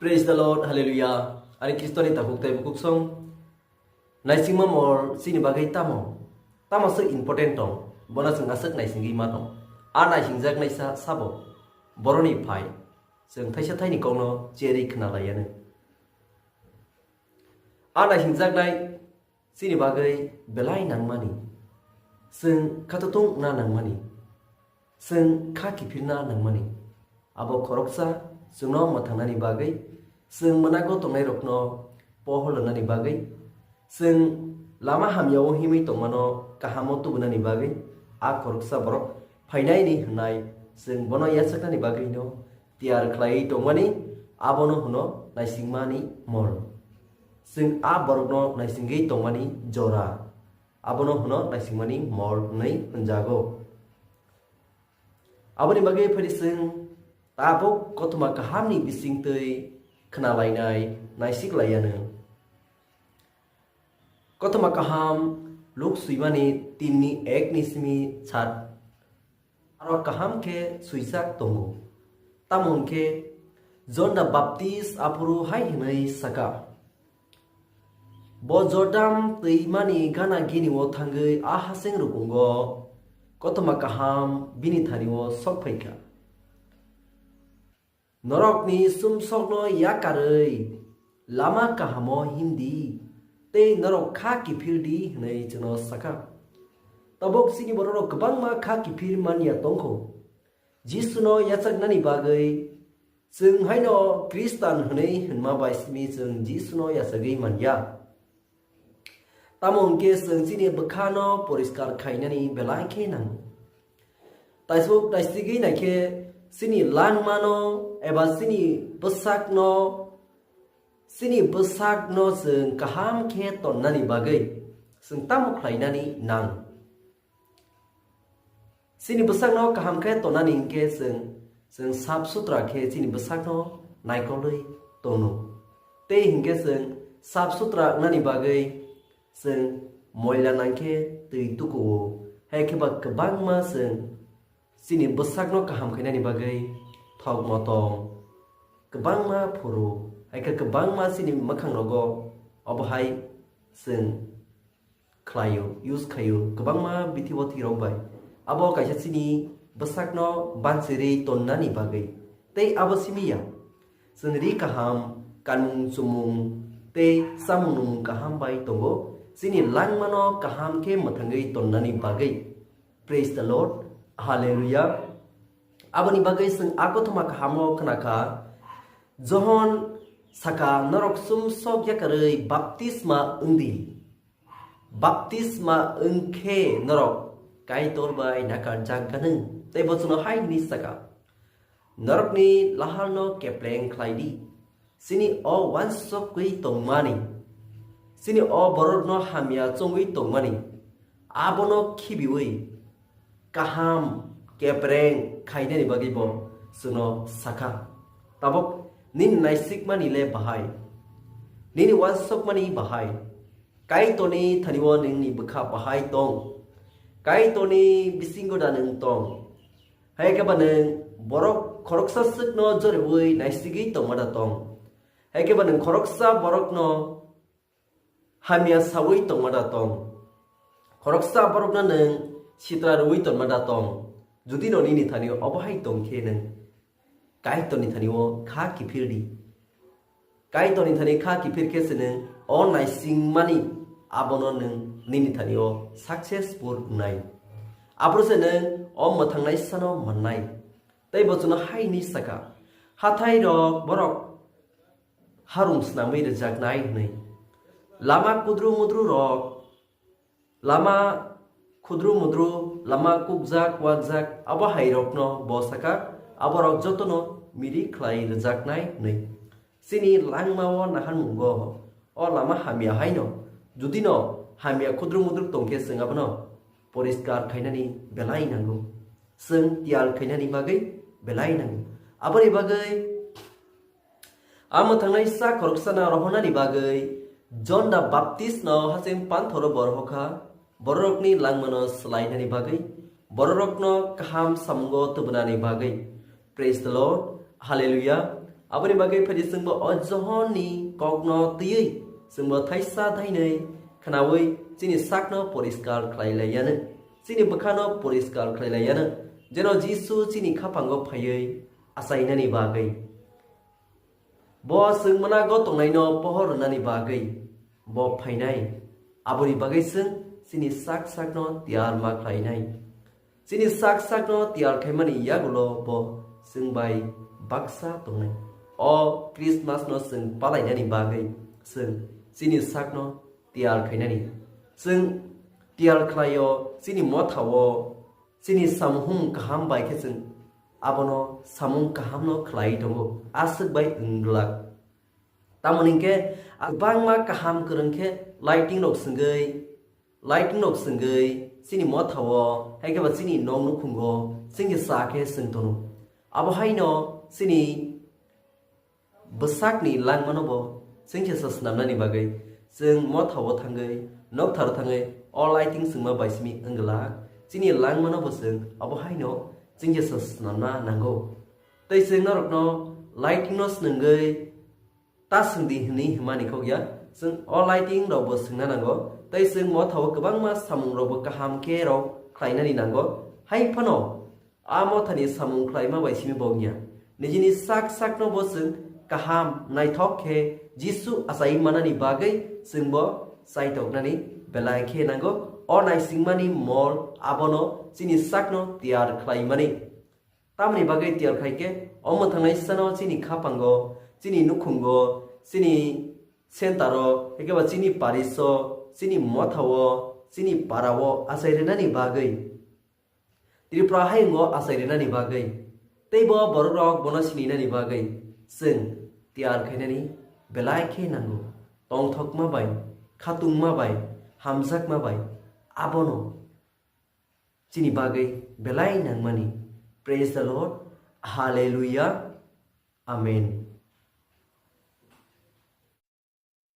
Praise the Lord, hallelujah. Ari khristoni takhuk tai bukhuk song. Naisingma Mol sini bagai tamo. Tamo se important tong. Bona sing asek naisingma tong. A naisingjak naisa sabo. Boroni phai. Sing thaisa thaini kongno cheri khna layane. A naisingjak nai sini bagai belai nangmani. Sing katatung na nangmani. Sing khaki phirna nangmani. Abo khoroksa sungno mathangnani bagai sing menago tongnai rokno poholnani bagai sing lama hamyaw himi tongmano kahamo tubunani bagai a khoroksa borok phainai ni hnai sing bono yasaknani bagai no tiyar khai tongmani abono huno naisingmani mol sing a borokno naisingei tongmani jora abono huno naisingmani mol nei hunjago aboni bagai phari sing tabok kotuma kahamni bising tei khnalainai naisik layane kotuma kaham luk suimani tinni ek nismi chat aro kaham ke suisak tongo tamon ke zonda baptis apuru hai hinai saka bo jordam teimani gana gini wo thangai a haseng rukungo kotuma kaham bini thani wo sokphaika Norokni sumsokno yakarei lama kahamo hindi te norok kha kipirdi hnai chno saka tabok sini borok kabang ma kha kipir mania tongkho jisu no yachak nani bagai sing haino kristan hnai hnma baismi sing jisu no yasagei mania tamon ke sing sini bwkhano poriskar khainani belai ke nang taisbuk taisigi nake sini langmano eba sini besakno sing kaham ke tonnani bagai sing tamo khlainani nang sini besakno kaham ke tonnani ke sing sap sutra ke sini besakno naikoloi tono te hingke sing sap sutra nani bagai sing moila nangke tei tuko hai ke ba kabang ma sing sini besakno kaham khainani bagai thok motong kabang ma phuru hai ka kabang ma sini makhang logo obhai sing khlayo use khayo kabang ma bithiwati robai abo kaisa sini besakno bansiri tonnani bagai tei abo simiya sing ri kaham kanung sumung tei samung kaham bai tongo sini langmano kaham ke mathangai tonnani bagai praise the Lord hallelujah aboni bagai sing agothoma kahamo khnaka johon saka norok sum sok yakarei baptisma ungkhe norok kai torbai nakar jagganung tei bochno hai ni saka norok ni laharno kepleng khlaidi sini o wan sok kui tongmani sini o borokno hamya chongui tongmani abono khibiwi kaham kepreng khainani bagi bo suno saka tabok nin naisik mani le bahai nini wansok mani bahai kai toni thaniwo ningni bwkha bahai tong kai toni bisingo danung tong hai ka baneng borok khoroksa sikno jorewui naisigi tongmada tong hai ka baneng khoroksa borokno hamia sawi tongmada tong khoroksa borokna neng sitra rui tongmada tong Judi no nini thanio obahai tongkhe neng kai toni thanio kha kipirdi kai toni thani kha kipir ke seneng o naisingmani abono neng nini thanio successful nai apro seneng o mathangnai sano mannai tei bochno hai ni saka hathai rok borok harum snamai rejaknai nei lama kudru mudru rok lama khudru mudru lama kukjak wakjak abo hairokno bosaka aborok jotono miri khlai rejaknai nei sini langmao nahan nungo o lama hamia haino judino hamia khudru mudru tongke singabno poriskar khainani belai nango sing tiyar khainani bagai belai nango aboni bagai amo thangnai sa khoroksana rohonani bagai John the Baptist no hasem panthoro borhoka borokni langmano slainani bagai borokno kaham samgo tubnani bagai praise the Lord hallelujah aboni bagai phaidi sungbo ojohoni kokno tiyui sungbo thaisa thainei khanawi chini sakno poriskar khlailayano chini bwkhano poriskar khlailayano jeno jisu chini khapango phayei asainani bagai bo sungmana go tongnaino pohornani bagai bo phainai aboni bagai sung chini sakno tiyar ma khlainai chini sakno tiyar khaimani yagulo bo sungbai baksa tongnai o Christmas no sung palainani bagai sung chini sakno tiyar khainani sung tiyar khlaio chini mothawo chini samhum kaham bai khe sung abono samung kaham no khlai tongo asuk bai unglak tamoningke bangma kaham kurungkhe lighting nok sungei chini mothawo haikeba chini nong nukhungo singi sakhe sungtono abo haino chini bwsakni langmanobo singche sasnamnani bagai sung mothawo thangai nokthar thangai all lighting sungma baismi unglak chini langmanobo sung abo haino singche sasnamna nango tei sung norokno lighting no snungai ta sungdi hni himani khogya sung all lighting robo sungna nango tei sung mothawo kwbangma samung robo kaham ke ro khlainani nango hai phano amothani samung khlaima baismi bognya nijini sakno bo sung kaham naithok khe jisu Achai manani bagai sungbo saitoknani belai khe nango o Naisingmani Mol abono chini sakno tiyar khlaimani tamni bagai tiyar khaike omo thangnai sano chini khapango chini nukhungo chini sentaro ekeba chini pariso chini mothawo chini parao Achai renani bagai tripura hayungo Achai renani bagai teibo borok bono sininani bagai sung tiyar khainani belai khe nango tongthok ma bai khatung ma bai hamjak ma bai abono chini bagai belai nangmani praise the Lord hallelujah amen